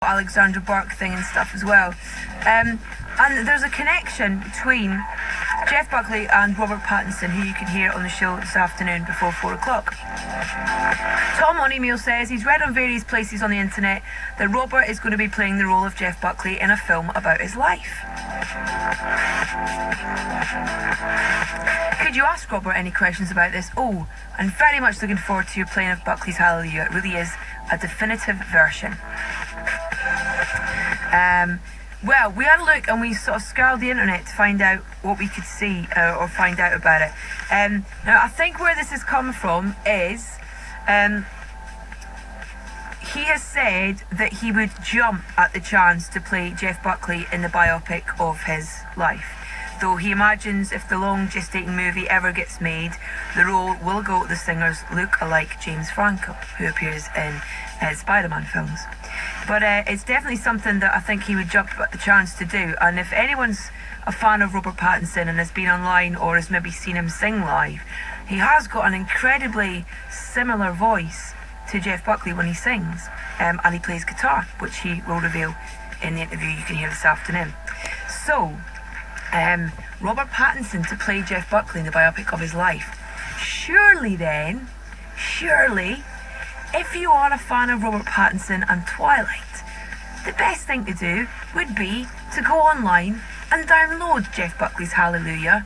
Alexandra Burke thing and stuff as well. And there's a connection between Jeff Buckley and Robert Pattinson, who you can hear on the show this afternoon before 4 o'clock. Tom on email says he's read on various places on the internet that Robert is going to be playing the role of Jeff Buckley in a film about his life. Could you ask Robert any questions about this? Oh, I'm very much looking forward to your playing of Buckley's Hallelujah. It really is a definitive version. Well, we had a look and we sort of scoured the internet to find out what we could see or find out about it. Now, I think where this is coming from is he has said that he would jump at the chance to play Jeff Buckley in the biopic of his life. Though he imagines if the long gestating movie ever gets made, the role will go to the singer's look-alike James Franco, who appears in Spider-Man films. But it's definitely something that I think he would jump at the chance to do. And if anyone's a fan of Robert Pattinson and has been online or has maybe seen him sing live, he has got an incredibly similar voice to Jeff Buckley when he sings. And he plays guitar, which he will reveal in the interview you can hear this afternoon. So, Robert Pattinson to play Jeff Buckley in the biopic of his life. Surely, if you are a fan of Robert Pattinson and Twilight, the best thing to do would be to go online and download Jeff Buckley's Hallelujah,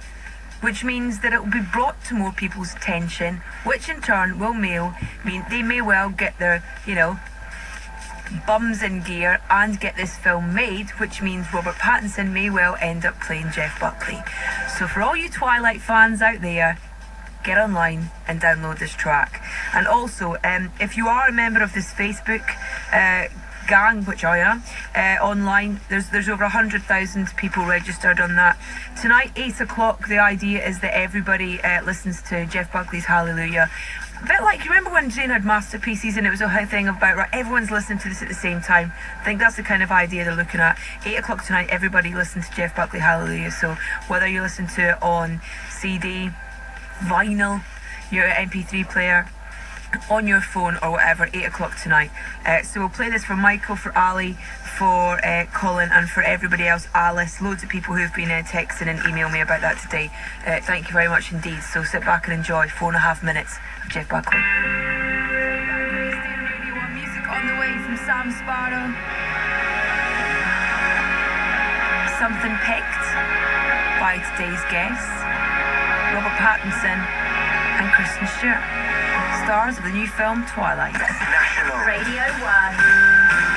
which means that it will be brought to more people's attention, which in turn will mean they may well get their, bums in gear and get this film made, which means Robert Pattinson may well end up playing Jeff Buckley. So for all you Twilight fans out there, get online and download this track. And also, if you are a member of this Facebook gang, which I am, online, there's over 100,000 people registered on that. Tonight, 8 o'clock, the idea is that everybody listens to Jeff Buckley's Hallelujah. A bit like, you remember when Jane had masterpieces and it was a whole thing about, right, everyone's listening to this at the same time. I think that's the kind of idea they're looking at. 8 o'clock tonight, everybody listen to Jeff Buckley Hallelujah. So whether you listen to it on CD, vinyl, your MP3 player, on your phone or whatever, 8 o'clock tonight. So we'll play this for Michael, for Ali, for Colin and for everybody else, Alice, loads of people who've been texting and emailing me about that today. Thank you very much indeed. So sit back and enjoy 4.5 minutes of Jeff Buckley. Music on the way from Sam Sparrow. Something picked by today's guests, Robert Pattinson and Kristen Stewart, stars of the new film Twilight. National Radio 1.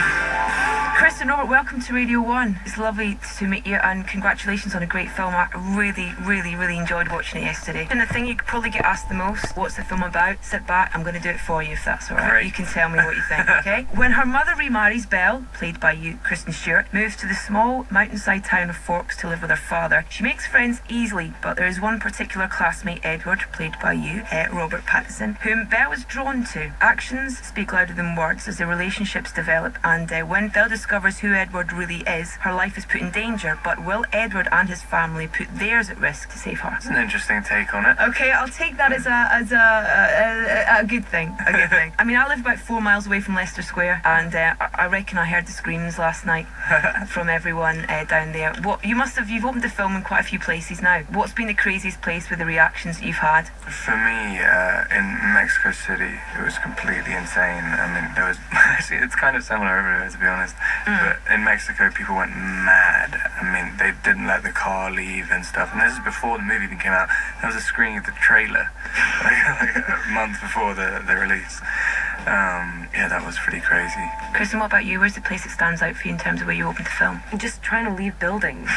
Kristen, Robert, welcome to Radio 1. It's lovely to meet you and congratulations on a great film. I really enjoyed watching it yesterday. And the thing you could probably get asked the most, what's the film about? Sit back, I'm going to do it for you if that's alright. Great. You can tell me what you think, okay? When her mother remarries, Belle, played by you, Kristen Stewart, moves to the small mountainside town of Forks to live with her father. She makes friends easily, but there is one particular classmate, Edward, played by you, Robert Pattinson, whom Belle is drawn to. Actions speak louder than words as the relationships develop, and when Belle discovers who Edward really is, her life is put in danger, but will Edward and his family put theirs at risk to save her? It's an interesting take on it. Okay, I'll take that as a good thing. A good thing. I mean, I live about 4 miles away from Leicester Square, and I reckon I heard the screams last night from everyone down there. You've opened the film in quite a few places now. What's been the craziest place with the reactions that you've had? For me, in Mexico City, it was completely insane. I mean, there was actually, it's kind of similar everywhere, to be honest. But in Mexico, people went mad. I mean, they didn't let the car leave and stuff. And this is before the movie even came out. There was a screening of the trailer, like a month before the release. Yeah, that was pretty crazy. Kristen, what about you? Where's the place that stands out for you in terms of where you opened the film? I'm just trying to leave buildings.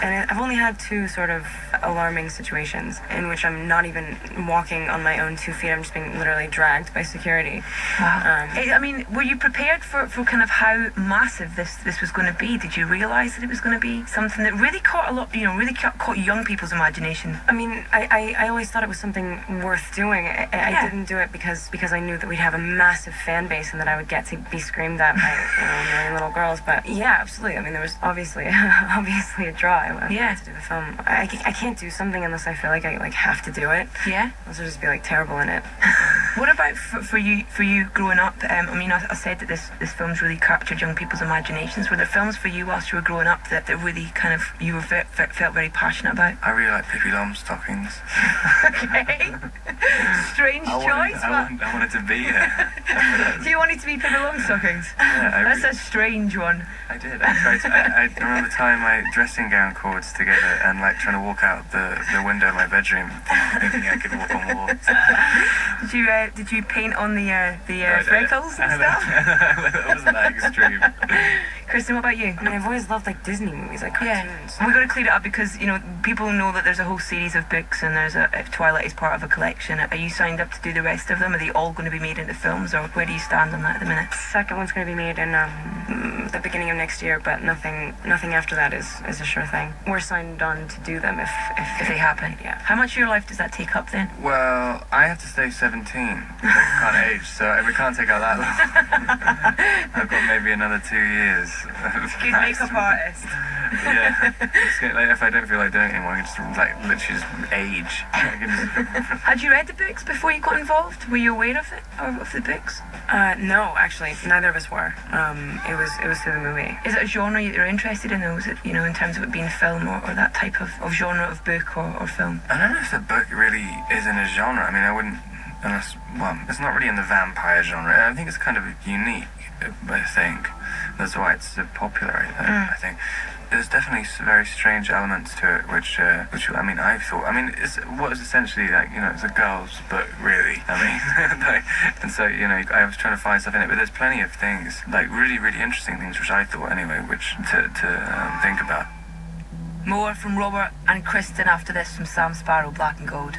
And I've only had 2 sort of alarming situations in which I'm not even walking on my own 2 feet. I'm just being literally dragged by security. Wow. I mean, were you prepared for kind of how massive this was going to be? Did you realise that it was going to be something that really caught really caught young people's imagination? I mean, I always thought it was something worth doing. I didn't do it because I knew that we'd have a massive fan base and that I would get to be screamed at by a million little girls. But yeah, absolutely. I mean, there was obviously a drive. Yeah. To do the film. I can't do something unless I feel like I have to do it. Yeah. I'll just be terrible in it. What about for you growing up? I mean, I said that this film's really captured young people's imaginations. Were there films for you whilst you were growing up that really kind of you were felt very passionate about? I really like Pippi Longstockings. Okay. Strange choice. I wanted to be her. So you wanted to be Pippi Longstockings? Yeah, That's a strange one. I did. I remember tying my dressing gown cords together and like trying to walk out the window of my bedroom, thinking I could walk on walls. Did you paint on the freckles and stuff? It wasn't that extreme. Kristen, what about you? I mean, I've always loved like Disney movies, like cartoons. Yeah, we've got to clear it up because people know that there's a whole series of books and if Twilight is part of a collection. Are you signed up to do the rest of them? Are they all going to be made into films, or where do you stand on that at the minute? The second one's going to be made in the beginning of next year, but nothing after that is a sure thing. We're signed on to do them if they happen. Yeah. How much of your life does that take up then? Well, I have to stay 17. I can't age, so we can't take out that long. I've got maybe another 2 years. Good makeup artist. Yeah. If I don't feel like doing it anymore, I can just literally just age. Had you read the books before you got involved? Were you aware of it, or of the books? No, actually, neither of us were. It was through the movie. Is it a genre you're interested in, or is it, in terms of it being film or that type of genre of book or film? I don't know if the book really is in a genre. I mean, I wouldn't, unless, it's not really in the vampire genre. I think it's kind of unique, I think. That's why it's so popular, I think. There's definitely very strange elements to it, which I mean, it's what is essentially it's a girl's book, really. I mean, and so I was trying to find stuff in it, but there's plenty of things, really, really interesting things, which I thought anyway, which to think about. More from Robert and Kristen after this from Sam Sparrow, Black and Gold.